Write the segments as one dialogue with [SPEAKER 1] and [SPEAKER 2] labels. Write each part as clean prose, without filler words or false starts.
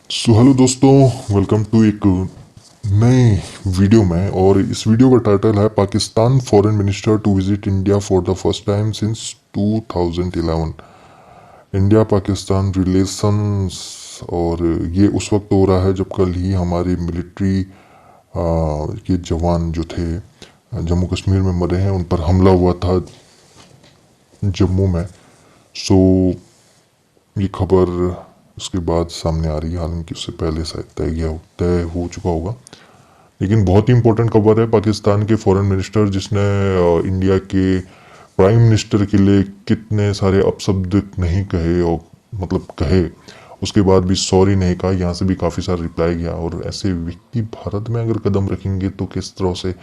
[SPEAKER 1] Hello दोस्तों, welcome to एक नए वीडियो में। और इस वीडियो का टाइटल है Pakistan foreign minister to visit India for the first time since 2011। India Pakistan relations. और ये उस वक्त हो रहा है जब कल ही हमारे मिलिट्री के जवान जो थे जम्मू कश्मीर में मरे हैं, उन पर हमला हुआ था जम्मू में। सो ये खबर उसके बाद सामने आ रही है, हालांकि उससे पहले शायद तय हो चुका होगा। लेकिन बहुत ही इंपॉर्टेंट खबर है। पाकिस्तान के फॉरेन मिनिस्टर जिसने इंडिया के प्राइम मिनिस्टर के लिए कितने सारे अपशब्द नहीं कहे, और मतलब कहे, उसके बाद भी सॉरी नहीं कहा। यहाँ से भी काफ़ी सारा रिप्लाई गया। और ऐसे व्यक्ति भारत में अगर कदम रखेंगे तो किस तरह से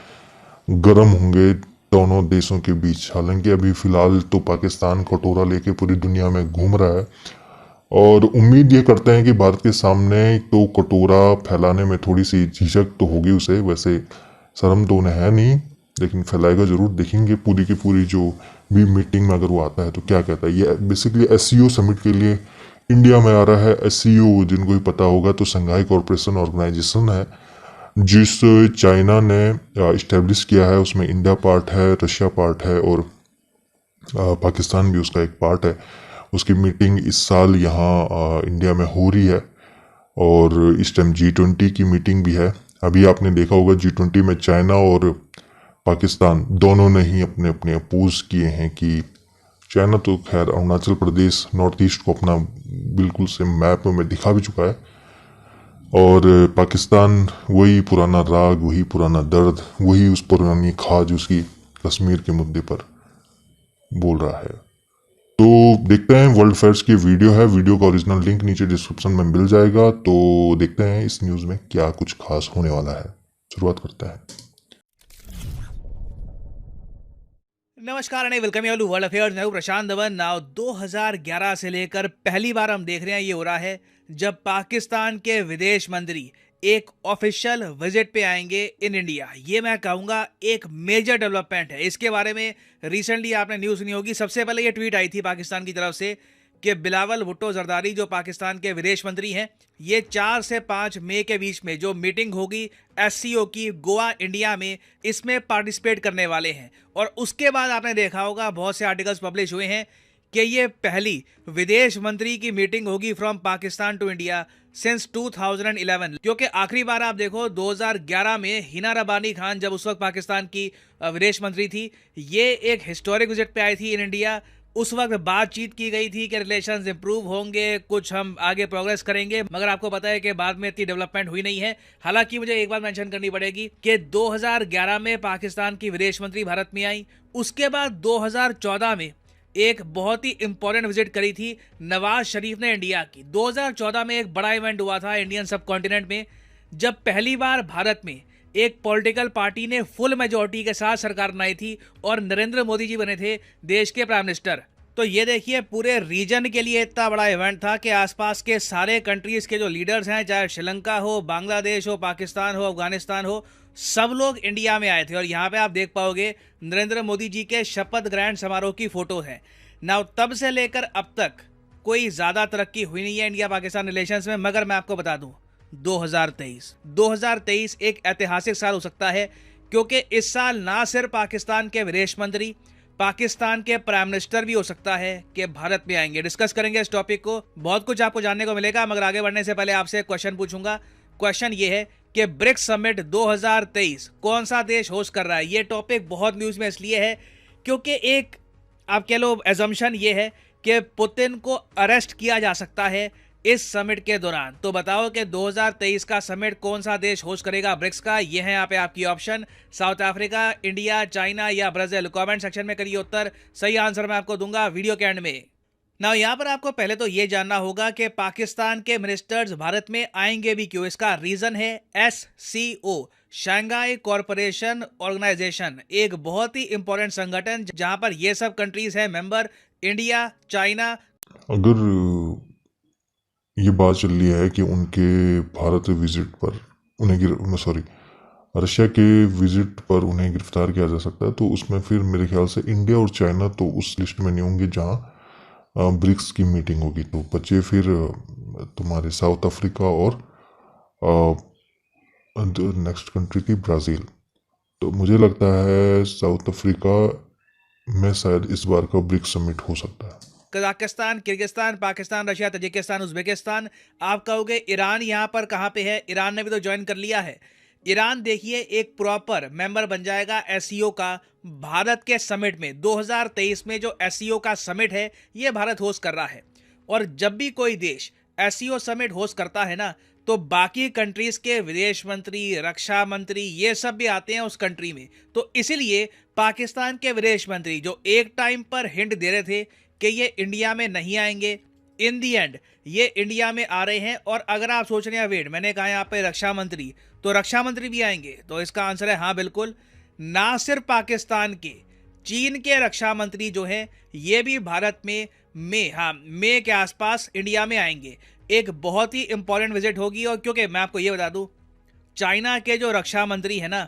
[SPEAKER 1] गर्म होंगे दोनों देशों के बीच। हालांकि अभी फिलहाल तो पाकिस्तान कटोरा लेके पूरी दुनिया में घूम रहा है, और उम्मीद ये करते हैं कि भारत के सामने तो कटोरा फैलाने में थोड़ी सी झिझक तो होगी उसे। वैसे शर्म तो उन्हें है नहीं, लेकिन फैलाएगा जरूर। देखेंगे पूरी की पूरी जो भी मीटिंग में अगर वो आता है तो क्या कहता है। ये बेसिकली एससीओ समिट के लिए इंडिया में आ रहा है। एससीओ जिनको भी पता होगा तो संघाई कॉरपोरेशन ऑर्गेनाइजेशन है, जिस चाइना ने इस्टेब्लिश किया है। उसमें इंडिया पार्ट है, रशिया पार्ट है, और पाकिस्तान भी उसका एक पार्ट है। उसकी मीटिंग इस साल यहाँ इंडिया में हो रही है, और इस टाइम G20 की मीटिंग भी है। अभी आपने देखा होगा G20 में चाइना और पाकिस्तान दोनों ने ही अपने अपने अपोज किए हैं कि चाइना तो खैर अरुणाचल प्रदेश नॉर्थ ईस्ट को अपना बिल्कुल से मैप में दिखा भी चुका है, और पाकिस्तान वही पुराना राग, वही पुराना दर्द, वही उस पुरानी खाज उसकी कश्मीर के मुद्दे पर बोल रहा है। तो देखते हैं। वर्ल्ड अफेयर्स की वीडियो है, वीडियो का ओरिजिनल लिंक नीचे डिस्क्रिप्शन में मिल जाएगा। तो देखते हैं इस न्यूज़ में क्या कुछ खास होने वाला है। शुरुआत करते हैं।
[SPEAKER 2] नमस्कार and welcome you to world affairs. मैं हूं प्रशांत धवन। नाउ 2011 से लेकर पहली बार हम देख रहे हैं ये हो रहा है जब पाकिस्तान के विदेश मंत्री एक ऑफिशियल विजिट पे आएंगे इन इंडिया। ये मैं कहूँगा एक मेजर डेवलपमेंट है। इसके बारे में रिसेंटली आपने न्यूज़ सुनी होगी। सबसे पहले ये ट्वीट आई थी पाकिस्तान की तरफ से कि बिलावल भुट्टो जरदारी जो पाकिस्तान के विदेश मंत्री हैं, ये 4 से 5 मई के बीच में जो मीटिंग होगी एससीओ की गोवा इंडिया में, इसमें पार्टिसिपेट करने वाले हैं। और उसके बाद आपने देखा होगा बहुत से आर्टिकल्स पब्लिश हुए हैं कि ये पहली विदेश मंत्री की मीटिंग होगी from Pakistan to India since 2011। क्योंकि आखिरी बार आप देखो 2011 में हिना रबानी खान जब उस वक्त पाकिस्तान की विदेश मंत्री थी, ये एक हिस्टोरिक विजिट पे आई थी इन इंडिया। उस वक्त बातचीत की गई थी कि रिलेशंस इंप्रूव होंगे, कुछ हम आगे प्रोग्रेस करेंगे, मगर आपको पता है कि बाद में इतनी डेवलपमेंट हुई नहीं है। हालांकि मुझे एक बात मेंशन करनी पड़ेगी कि 2011 में पाकिस्तान की विदेश मंत्री भारत में आई। उसके बाद 2014 में एक बहुत ही इंपॉर्टेंट विजिट करी थी नवाज शरीफ ने इंडिया की। 2014 में एक बड़ा इवेंट हुआ था इंडियन सब कॉन्टिनेंट में, जब पहली बार भारत में एक पॉलिटिकल पार्टी ने फुल मेजोरिटी के साथ सरकार बनाई थी और नरेंद्र मोदी जी बने थे देश के प्राइम मिनिस्टर। तो ये देखिए पूरे रीजन के लिए इतना बड़ा इवेंट था कि आसपास के सारे कंट्रीज के जो लीडर्स हैं, चाहे श्रीलंका हो, बांग्लादेश हो, पाकिस्तान हो, अफगानिस्तान हो, सब लोग इंडिया में आए थे। और यहाँ पे आप देख पाओगे नरेंद्र मोदी जी के शपथ ग्रहण समारोह की फोटो है। नाउ तब से लेकर अब तक कोई ज़्यादा तरक्की हुई नहीं है इंडिया पाकिस्तान रिलेशंस में, मगर मैं आपको बता दूं 2023 एक ऐतिहासिक साल हो सकता है, क्योंकि इस साल ना सिर्फ पाकिस्तान के विदेश मंत्री, पाकिस्तान के प्राइम मिनिस्टर भी हो सकता है कि भारत में आएंगे। डिस्कस करेंगे इस टॉपिक को, बहुत कुछ आपको जानने को मिलेगा। मगर आगे बढ़ने से पहले आपसे एक क्वेश्चन पूछूंगा। क्वेश्चन ये है कि ब्रिक्स समिट 2023 कौन सा देश होस्ट कर रहा है। ये टॉपिक बहुत न्यूज़ में इसलिए है क्योंकि एक आप कह लो एजम्पशन ये है कि पुतिन को अरेस्ट किया जा सकता है इस समिट के दौरान। तो बताओ कि 2023 का समिट कौन सा देश होस्ट करेगा ब्रिक्स का। ये है यहाँ पे आपकी option, south Africa, India, China या ब्राजील। कमेंट सेक्शन में करिए उत्तर, सही आंसर मैं आपको दूंगा वीडियो के एंड में। ना यहाँ पर आपको पहले तो ये जानना होगा कि पाकिस्तान के मिनिस्टर्स भारत में आएंगे भी क्यों। इसका रीजन है SCO, शंघाई कॉरपोरेशन ऑर्गेनाइजेशन, एक बहुत ही इंपॉर्टेंट संगठन जहां पर ये सब कंट्रीज हैं मेंबर, इंडिया, चाइना।
[SPEAKER 1] अगर ये बात चल रही है कि उनके भारत विजिट पर सॉरी, रशिया के विजिट पर उन्हें गिरफ्तार किया जा सकता है, तो उसमें फिर मेरे ख्याल से इंडिया और चाइना तो उस लिस्ट में नहीं होंगे जहां ब्रिक्स की मीटिंग होगी। तो बचे फिर तुम्हारे साउथ अफ्रीका और नेक्स्ट कंट्री थी ब्राज़ील। तो मुझे लगता है साउथ अफ्रीका में शायद इस बार का ब्रिक्स समिट हो सकता है।
[SPEAKER 2] Kazakhstan, Kyrgyzstan, Pakistan, Russia, Tajikistan, Uzbekistan. आप कहोगे ईरान यहाँ पर कहाँ पे है? ईरान ने भी तो ज्वाइन कर लिया है। ईरान देखिए एक प्रॉपर मेंबर बन जाएगा एससीओ का भारत के समिट में। 2023 में जो एससीओ का समिट है ये भारत होस्ट कर रहा है। और जब भी कोई देश एससीओ समिट होस्ट करता है ना, तो बाकी कंट्रीज के विदेश मंत्री, रक्षा मंत्री, ये सब भी आते हैं उस कंट्री में। तो इसीलिए पाकिस्तान के विदेश मंत्री जो एक टाइम पर हिंट दे रहे थे कि ये इंडिया में नहीं आएंगे, इन दी एंड ये इंडिया में आ रहे हैं। और अगर आप सोच रहे हैं वेट, मैंने कहा यहाँ पे रक्षा मंत्री, तो रक्षा मंत्री भी आएंगे, तो इसका आंसर है हाँ बिल्कुल। ना सिर्फ पाकिस्तान के, चीन के रक्षा मंत्री जो है ये भी भारत में मई के आसपास इंडिया में आएंगे। एक बहुत ही इंपॉर्टेंट विजिट होगी। और क्योंकि मैं आपको ये बता दूं, चाइना के जो रक्षा मंत्री है ना,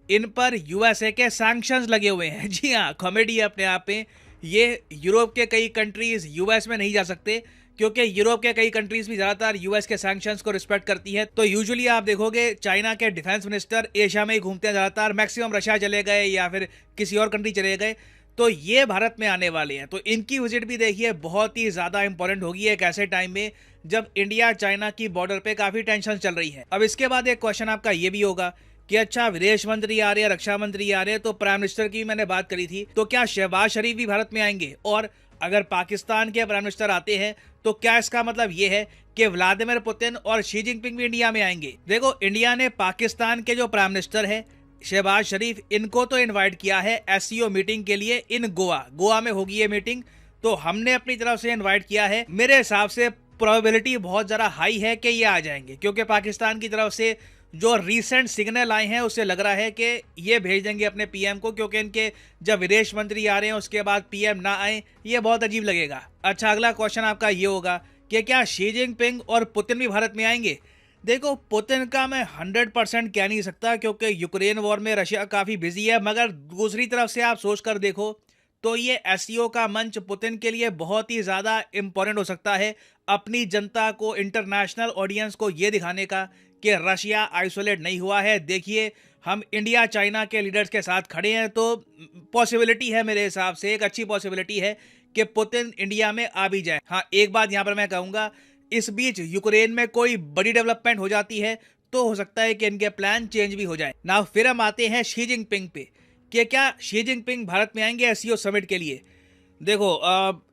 [SPEAKER 2] इन पर यूएसए के सैंक्शंस लगे हुए हैं। जी हाँ, कॉमेडी है अपने आप में। ये यूरोप के कई कंट्रीज यूएस में नहीं जा सकते, क्योंकि यूरोप के कई कंट्रीज भी ज़्यादातर यूएस के सैंक्शंस को रिस्पेक्ट करती है। तो यूजुअली आप देखोगे चाइना के डिफेंस मिनिस्टर एशिया में ही घूमते हैं ज़्यादातर, मैक्सिमम रशिया चले गए या फिर किसी और कंट्री चले गए। तो ये भारत में आने वाले हैं, तो इनकी विजिट भी देखिए बहुत ही ज़्यादा इंपॉर्टेंट होगी एक ऐसे टाइम में जब इंडिया चाइना की बॉर्डर पे काफ़ी टेंशन चल रही है। अब इसके बाद एक क्वेश्चन आपका ये भी होगा कि अच्छा विदेश मंत्री आ रहे हैं, रक्षा मंत्री आ रहे हैं, तो प्राइम मिनिस्टर की मैंने बात करी थी, तो क्या शहबाज शरीफ भी भारत में आएंगे? और अगर पाकिस्तान के प्राइम मिनिस्टर आते हैं तो क्या इसका मतलब ये है कि व्लादिमीर पुतिन और शी जिनपिंग भी इंडिया में आएंगे? देखो, इंडिया ने पाकिस्तान के जो प्राइम मिनिस्टर है शहबाज शरीफ, इनको तो इनवाइट किया है एससीओ मीटिंग के लिए इन गोवा में होगी ये मीटिंग। तो हमने अपनी तरफ से इनवाइट किया है। मेरे हिसाब से प्रोबेबिलिटी बहुत ज़्यादा हाई है कि ये आ जाएंगे, क्योंकि पाकिस्तान की तरफ से जो रीसेंट सिग्नल आए हैं उससे लग रहा है कि ये भेज देंगे अपने पीएम को, क्योंकि इनके जब विदेश मंत्री आ रहे हैं उसके बाद पीएम ना आए, ये बहुत अजीब लगेगा। अच्छा, अगला क्वेश्चन आपका ये होगा कि क्या शी जिनपिंग और पुतिन भी भारत में आएंगे? देखो, पुतिन का मैं 100% कह नहीं सकता, क्योंकि यूक्रेन वॉर में रशिया काफ़ी बिजी है। मगर दूसरी तरफ से आप सोच कर देखो तो ये एससीओ का मंच पुतिन के लिए बहुत ही ज़्यादा इम्पोर्टेंट हो सकता है, अपनी जनता को, इंटरनेशनल ऑडियंस को ये दिखाने का कि रशिया आइसोलेट नहीं हुआ है। देखिए, हम इंडिया चाइना के लीडर्स के साथ खड़े हैं। तो पॉसिबिलिटी है, मेरे हिसाब से एक अच्छी पॉसिबिलिटी है कि पुतिन इंडिया में आ भी जाए। हाँ, एक बात यहाँ पर मैं कहूँगा, इस बीच यूक्रेन में कोई बड़ी डेवलपमेंट हो जाती है तो हो सकता है कि इनके प्लान चेंज भी हो जाए ना। फिर हम आते हैं शी जिनपिंग पे कि क्या शी जिनपिंग भारत में आएंगे एससीओ समिट के लिए? देखो,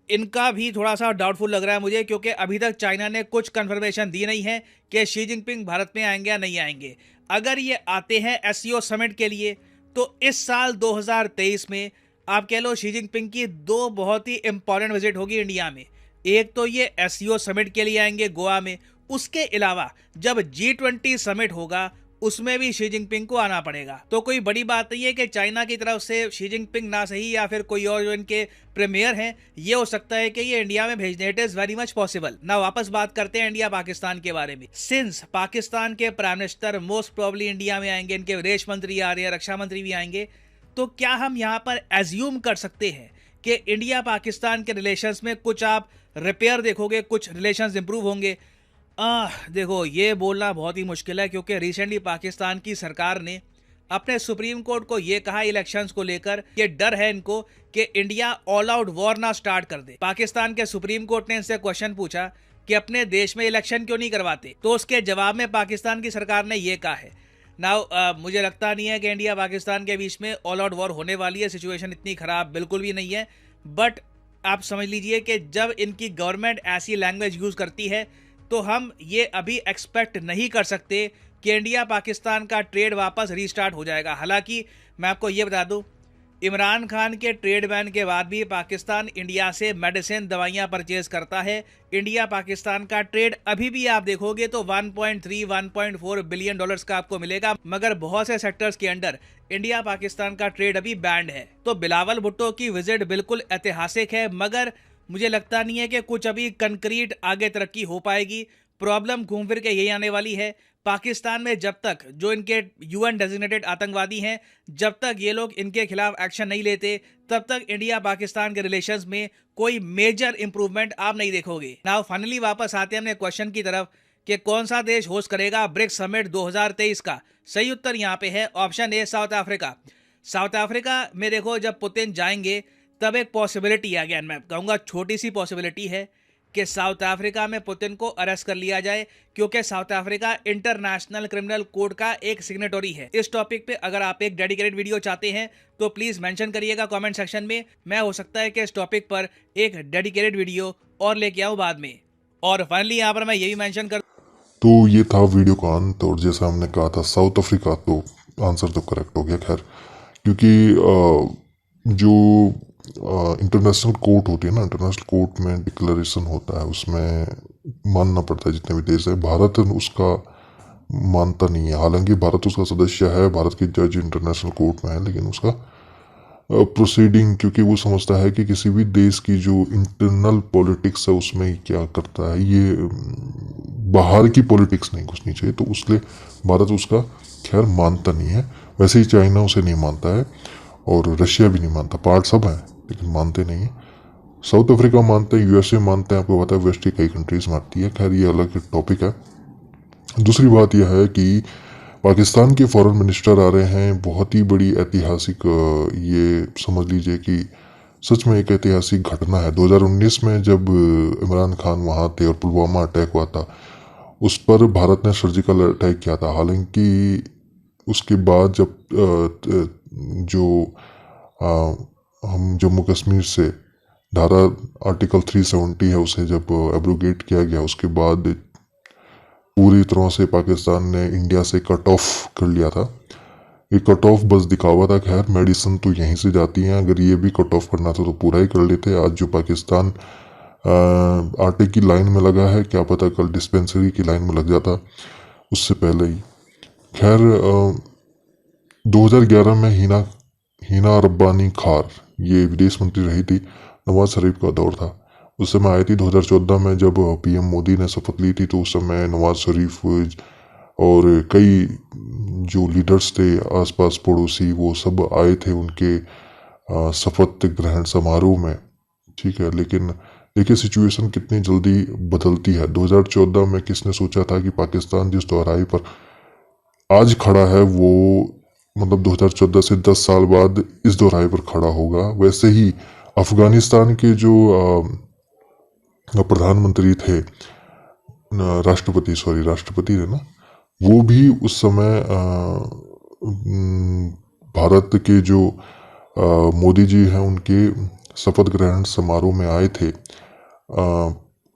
[SPEAKER 2] इनका भी थोड़ा सा डाउटफुल लग रहा है मुझे, क्योंकि अभी तक चाइना ने कुछ कंफर्मेशन दी नहीं है कि शी जिनपिंग भारत में आएंगे या नहीं आएंगे। अगर ये आते हैं एससीओ समिट के लिए तो इस साल 2023 में आप कह लो शी जिनपिंग की दो बहुत ही इंपॉर्टेंट विजिट होगी इंडिया में। एक तो ये एससीओ समिट के लिए आएंगे गोवा में, उसके अलावा जब G20 समिट होगा उसमें भी शी जिनपिंग को आना पड़ेगा। तो कोई बड़ी बात नहीं है कि चाइना की तरफ से शी जिनपिंग ना सही या फिर कोई और जो इनके प्रीमियर हैं, ये हो सकता है कि ये इंडिया में भेजने, it is very much possible ना। वापस बात करते हैं इंडिया पाकिस्तान के बारे में। सिंस पाकिस्तान के prime minister most probably India में आएंगे, इनके विदेश मंत्री आ रहे हैं, रक्षा मंत्री भी आएंगे, तो क्या हम यहाँ पर एज्यूम कर सकते हैं कि इंडिया पाकिस्तान के रिलेशंस में कुछ आप रिपेयर देखोगे, कुछ रिलेशंस इंप्रूव होंगे? देखो, ये बोलना बहुत ही मुश्किल है, क्योंकि रिसेंटली पाकिस्तान की सरकार ने अपने सुप्रीम कोर्ट को ये कहा इलेक्शंस को लेकर, ये डर है इनको कि इंडिया ऑल आउट वॉर ना स्टार्ट कर दे। पाकिस्तान के सुप्रीम कोर्ट ने इनसे क्वेश्चन पूछा कि अपने देश में इलेक्शन क्यों नहीं करवाते, तो उसके जवाब में पाकिस्तान की सरकार ने ये कहा है। नाउ मुझे लगता नहीं है कि इंडिया पाकिस्तान के बीच में ऑल आउट वॉर होने वाली है, सिचुएशन इतनी खराब बिल्कुल भी नहीं है। बट आप समझ लीजिए कि जब इनकी गवर्नमेंट ऐसी लैंग्वेज यूज़ करती है तो हम ये अभी एक्सपेक्ट नहीं कर सकते कि इंडिया पाकिस्तान का ट्रेड वापस रीस्टार्ट हो जाएगा। हालांकि मैं आपको ये बता दूं, इमरान खान के ट्रेड बैन के बाद भी पाकिस्तान इंडिया से मेडिसिन, दवाइयां परचेज करता है। इंडिया पाकिस्तान का ट्रेड अभी भी आप देखोगे तो 1.3-1.4 बिलियन डॉलर्स का आपको मिलेगा, मगर बहुत से सेक्टर्स के अंडर इंडिया पाकिस्तान का ट्रेड अभी बैंड है। तो बिलावल भुट्टो की विजिट बिल्कुल ऐतिहासिक है, मगर मुझे लगता नहीं है कि कुछ अभी कंक्रीट आगे तरक्की हो पाएगी। प्रॉब्लम घूम फिर के यही आने वाली है। पाकिस्तान में जब तक जो इनके यूएन डेजिग्नेटेड आतंकवादी हैं, जब तक ये लोग इनके खिलाफ एक्शन नहीं लेते, तब तक इंडिया पाकिस्तान के रिलेशंस में कोई मेजर इंप्रूवमेंट आप नहीं देखोगे। नाउ फाइनली वापस आते हैं अपने क्वेश्चन की तरफ कि कौन सा देश होस्ट करेगा ब्रिक्स समिट 2023 का। सही उत्तर यहाँ पे है option A, south Africa. South Africa में देखो, जब पुतिन जाएंगे तब एक पॉसिबिलिटी है, अगेन मैं कहूँगा छोटी सी पॉसिबिलिटी है कि साउथ अफ्रीका में पुतिन को अरेस्ट कर लिया जाए, क्योंकि south Africa international criminal code का एक सिग्नेटरी है। इस टॉपिक पे अगर आप एक डेडिकेटेड वीडियो चाहते हैं तो प्लीज मेंशन करिएगा कमेंट सेक्शन में। मैं हो सकता है कि इस टॉपिक पर एक डेडिकेटेड वीडियो और लेके आऊँ बाद में। और फाइनली यहाँ पर मैं ये भी मेंशन कर,
[SPEAKER 1] तो ये था वीडियो का अंत। और जैसा हमने कहा था साउथ अफ्रीका, तो आंसर तो करेक्ट हो गया। खैर, क्योंकि जो इंटरनेशनल कोर्ट होती है ना, इंटरनेशनल कोर्ट में डिक्लेरेशन होता है, उसमें मानना पड़ता है जितने भी देश है। भारत उसका मानता नहीं है, हालांकि भारत उसका सदस्य है, भारत की जज इंटरनेशनल कोर्ट में है, लेकिन उसका प्रोसीडिंग, क्योंकि वो समझता है कि किसी भी देश की जो इंटरनल पॉलिटिक्स है उसमें क्या करता है, ये बाहर की पॉलिटिक्स नहीं घुसनी चाहिए, तो उसलिए भारत उसका खैर मानता नहीं है। वैसे ही चाइना उसे नहीं मानता है और रशिया भी नहीं मानता, पार्ट सब है लेकिन मानते नहीं है। साउथ अफ्रीका मानते हैं, यूएसए मानते हैं, आपको पता है वेस्ट की कई कंट्रीज मानती है। खैर ये अलग टॉपिक है। दूसरी बात यह है कि पाकिस्तान के फॉरेन मिनिस्टर आ रहे हैं, बहुत ही बड़ी ऐतिहासिक, ये समझ लीजिए कि सच में एक ऐतिहासिक घटना है। 2019 में जब इमरान खान वहाँ थे और पुलवामा अटैक हुआ था, उस पर भारत ने सर्जिकल अटैक किया था। हालांकि उसके बाद जब हम जम्मू कश्मीर से धारा आर्टिकल 370 है उसे जब एब्रोगेट किया गया, उसके बाद पूरी तरह से पाकिस्तान ने इंडिया से कट ऑफ कर लिया था। ये कट ऑफ बस दिखावा था। खैर मेडिसिन तो यहीं से जाती हैं, अगर ये भी कट ऑफ करना था तो पूरा ही कर लेते। आज जो पाकिस्तान आटे की लाइन में लगा है, क्या पता कल डिस्पेंसरी की लाइन में लग जाता उससे पहले ही। खैर 2011 में हिना रब्बानी खार ये विदेश मंत्री रही थी, नवाज शरीफ का दौर था। उस समय आई थी 2014 में जब पीएम मोदी ने शपथ ली थी, तो उस समय नवाज शरीफ और कई जो लीडर्स थे आसपास पड़ोसी, वो सब आए थे उनके शपथ ग्रहण समारोह में। ठीक है, लेकिन देखिए सिचुएशन कितनी जल्दी बदलती है। 2014 में किसने सोचा था कि पाकिस्तान जिस दोहराई पर आज खड़ा है वो मतलब 2014 से 10 साल बाद इस दोहराई पर खड़ा होगा। वैसे ही अफगानिस्तान के जो प्रधानमंत्री थे, राष्ट्रपति थे ना, वो भी उस समय भारत के जो मोदी जी हैं उनके शपथ ग्रहण समारोह में आए थे।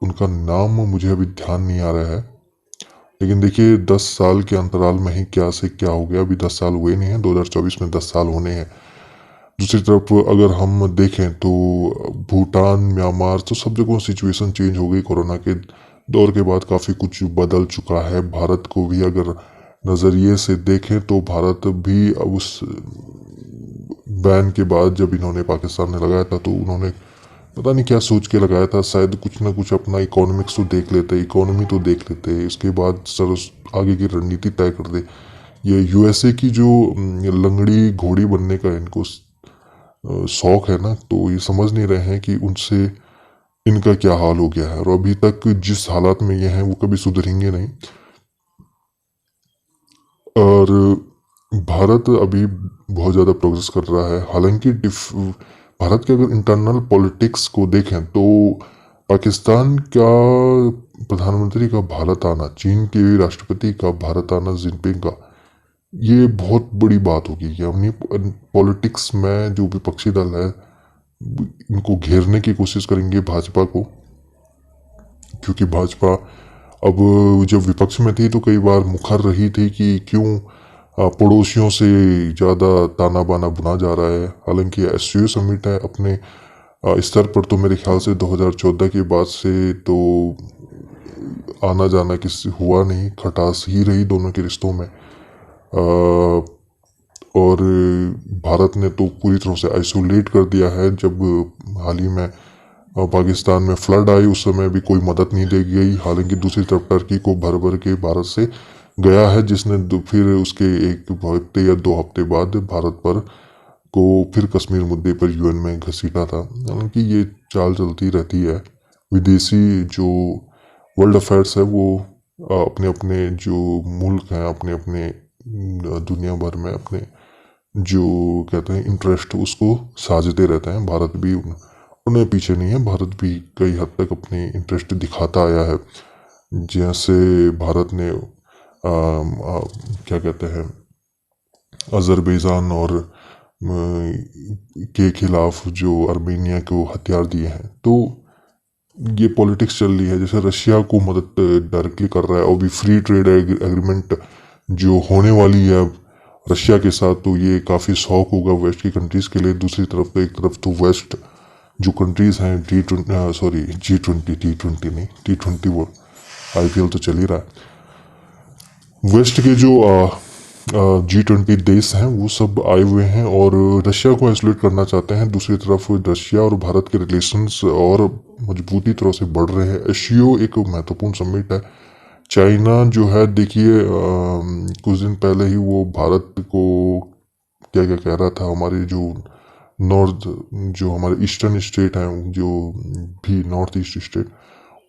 [SPEAKER 1] उनका नाम मुझे अभी ध्यान नहीं आ रहा है, लेकिन देखिए 10 साल के अंतराल में ही क्या से क्या हो गया। अभी 10 साल हुए नहीं हैं, 2024 में 10 साल होने हैं। दूसरी तरफ अगर हम देखें तो भूटान, म्यांमार, तो सब जगह सिचुएशन चेंज हो गई। कोरोना के दौर के बाद काफ़ी कुछ बदल चुका है। भारत को भी अगर नज़रिए से देखें तो भारत भी अब उस बैन के बाद जब इन्होंने पाकिस्तान ने लगाया था, तो उन्होंने पता नहीं क्या सोच के लगाया था, शायद कुछ ना कुछ अपना इकोनॉमिक्स तो देख लेते, इकोनॉमी तो देख लेते, इसके बाद सर आगे की रणनीति तय कर दे। ये यूएसए की जो लंगड़ी घोड़ी बनने का इनको शौक है ना, तो ये समझ नहीं रहे हैं कि उनसे इनका क्या हाल हो गया है। और अभी तक जिस हालात में ये हैं वो कभी सुधरेंगे नहीं। और भारत अभी बहुत ज़्यादा प्रोग्रेस कर रहा है। हालांकि भारत के अगर इंटरनल पॉलिटिक्स को देखें तो पाकिस्तान का प्रधानमंत्री का भारत आना, चीन के राष्ट्रपति का भारत आना, जिनपिंग का, ये बहुत बड़ी बात होगी। यानी पॉलिटिक्स में जो विपक्षी दल है इनको घेरने की कोशिश करेंगे भाजपा को, क्योंकि भाजपा अब जब विपक्ष में थी तो कई बार मुखर रही थी कि क्यों पड़ोसियों से ज़्यादा ताना बाना बुना जा रहा है। हालांकि एससीओ समिट है अपने स्तर पर, तो मेरे ख्याल से 2014 के बाद से तो आना जाना किसी हुआ नहीं, खटास ही रही दोनों के रिश्तों में। और भारत ने तो पूरी तरह से आइसोलेट कर दिया है। जब हाल ही में पाकिस्तान में फ्लड आई उस समय भी कोई मदद नहीं दी गई। हालांकि दूसरी तरफ टर्की को भर भर के भारत से गया है, जिसने फिर उसके एक हफ्ते या 2 हफ्ते बाद भारत पर को फिर कश्मीर मुद्दे पर यूएन में घसीटा था। हालांकि ये चाल चलती रहती है। विदेशी जो वर्ल्ड अफेयर्स है वो अपने अपने जो मुल्क हैं, अपने अपने दुनिया भर में अपने जो कहते हैं इंटरेस्ट उसको साझते रहते हैं। भारत भी उन्हें पीछे नहीं है। भारत भी कई हद तक अपने इंटरेस्ट दिखाता आया है। जैसे भारत ने क्या कहते हैं अजरबैजान और के खिलाफ जो अर्मेनिया को हथियार दिए हैं, तो ये पॉलिटिक्स चल रही है। जैसे रशिया को मदद डायरेक्टली कर रहा है और भी फ्री ट्रेड एग्रीमेंट जो होने वाली है अब रशिया के साथ, तो ये काफ़ी शौक होगा वेस्ट की कंट्रीज़ के लिए। दूसरी तरफ तो एक तरफ तो वेस्ट जो कंट्रीज़ हैं G20 नहीं T20 वो IPL तो चल ही रहा है। वेस्ट के जो G20 देश हैं वो सब आए हुए हैं और रशिया को आइसोलेट करना चाहते हैं। दूसरी तरफ रशिया और भारत के रिलेशंस और मजबूती तरह से बढ़ रहे हैं। एशियो एक महत्वपूर्ण समिट है। चाइना जो है देखिए कुछ दिन पहले ही वो भारत को क्या क्या कह रहा था। हमारे जो नॉर्थ जो हमारे ईस्टर्न स्टेट हैं, जो भी नॉर्थ ईस्ट स्टेट,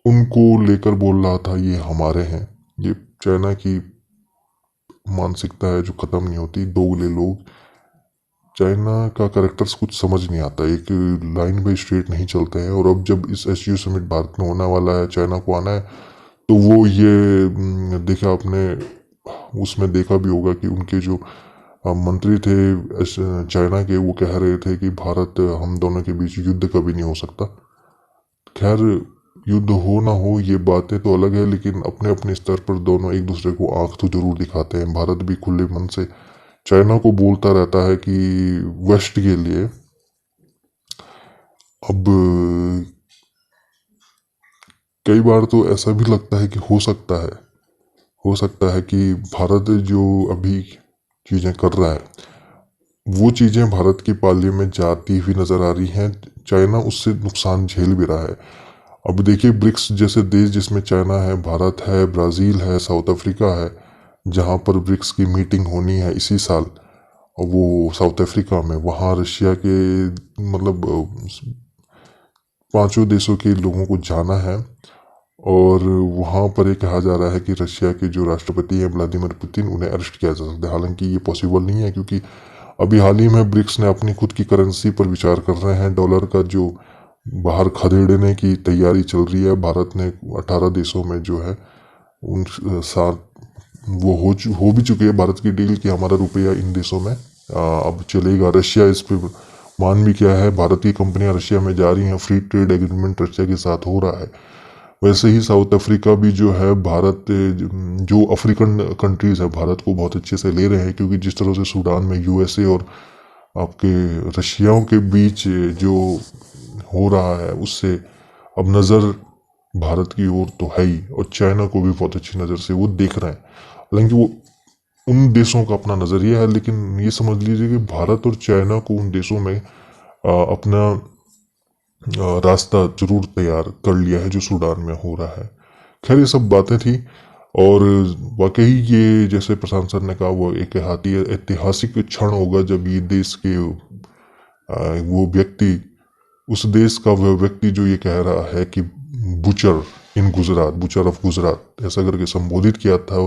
[SPEAKER 1] उनको लेकर बोल रहा था ये हमारे हैं। ये चाइना की मानसिकता है जो ख़त्म नहीं होती। दोगले लोग, चाइना का कैरेक्टर्स कुछ समझ नहीं आता, एक लाइन बाई स्ट्रेट नहीं चलते हैं। और अब जब इस एशियो समिट भारत में होने वाला है, चाइना को आना है, तो वो ये देखा आपने उसमें देखा भी होगा कि उनके जो मंत्री थे चाइना के, वो कह रहे थे कि भारत हम दोनों के बीच युद्ध कभी नहीं हो सकता। खैर युद्ध हो ना हो ये बातें तो अलग है, लेकिन अपने अपने स्तर पर दोनों एक दूसरे को आंख तो जरूर दिखाते हैं। भारत भी खुले मन से चाइना को बोलता रहता है कि वेस्ट के लिए अब कई बार तो ऐसा भी लगता है कि हो सकता है कि भारत जो अभी चीज़ें कर रहा है वो चीज़ें भारत की पाली में जाती हुई नज़र आ रही हैं। चाइना उससे नुकसान झेल भी रहा है। अब देखिए ब्रिक्स जैसे देश जिसमें चाइना है, भारत है, ब्राज़ील है, साउथ अफ्रीका है, जहाँ पर ब्रिक्स की मीटिंग होनी है इसी साल, और वो साउथ अफ्रीका में, वहाँ रशिया के मतलब 5 देशों के लोगों को जाना है। और वहाँ पर ये कहा जा रहा है कि रशिया के जो राष्ट्रपति हैं व्लादिमीर पुतिन, उन्हें अरेस्ट किया जा सकता है। हालांकि ये पॉसिबल नहीं है, क्योंकि अभी हाल ही में ब्रिक्स ने अपनी खुद की करेंसी पर विचार कर रहे हैं। डॉलर का जो बाहर खदेड़ने की तैयारी चल रही है। भारत ने 18 देशों में जो है उन साथ वो हो भी चुकी है भारत की डील कि हमारा रुपया इन देशों में अब चलेगा। रशिया इस पर मान भी क्या है, भारत की कंपनियां रशिया में जा रही हैं, फ्री ट्रेड एग्रीमेंट रशिया के साथ हो रहा है। वैसे ही साउथ अफ्रीका भी जो है भारत जो अफ्रीकन कंट्रीज है भारत को बहुत अच्छे से ले रहे हैं, क्योंकि जिस तरह से सूडान में यूएसए और आपके रशियाओं के बीच जो हो रहा है, उससे अब नज़र भारत की ओर तो है ही, और चाइना को भी बहुत अच्छी नज़र से वो देख रहे हैं। हालांकि वो उन देशों का अपना नज़रिया है, लेकिन ये समझ लीजिए कि भारत और चाइना को उन देशों में अपना रास्ता जरूर तैयार कर लिया है जो सूडान में हो रहा है। खैर ये सब बातें थी, और वाकई ये जैसे प्रशांत सर ने कहा वो एक ऐतिहासिक क्षण होगा जब ये देश के वो व्यक्ति, उस देश का वह व्यक्ति जो ये कह रहा है कि butcher in Gujarat, butcher of Gujarat ऐसा करके संबोधित किया था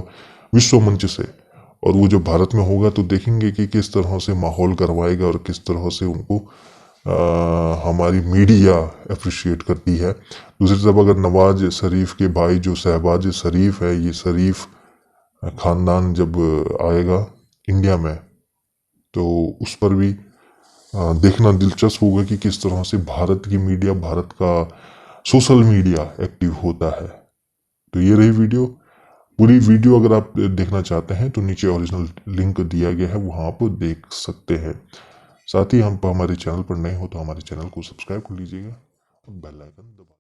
[SPEAKER 1] विश्व मंच से, और वो जब भारत में होगा तो देखेंगे कि किस तरह से माहौल करवाएगा और किस तरह से उनको हमारी मीडिया अप्रिशिएट करती है। दूसरी तरफ अगर नवाज शरीफ के भाई जो शहबाज शरीफ है, ये शरीफ ख़ानदान जब आएगा इंडिया में, तो उस पर भी देखना दिलचस्प होगा कि किस तरह से भारत की मीडिया, भारत का सोशल मीडिया एक्टिव होता है। तो ये रही वीडियो। पूरी वीडियो अगर आप देखना चाहते हैं तो नीचे ओरिजिनल लिंक दिया गया है, वहाँ आप देख सकते हैं। साथ ही हम हमारे चैनल पर नए हो तो हमारे चैनल को सब्सक्राइब कर लीजिएगा और बेल आइकन दबा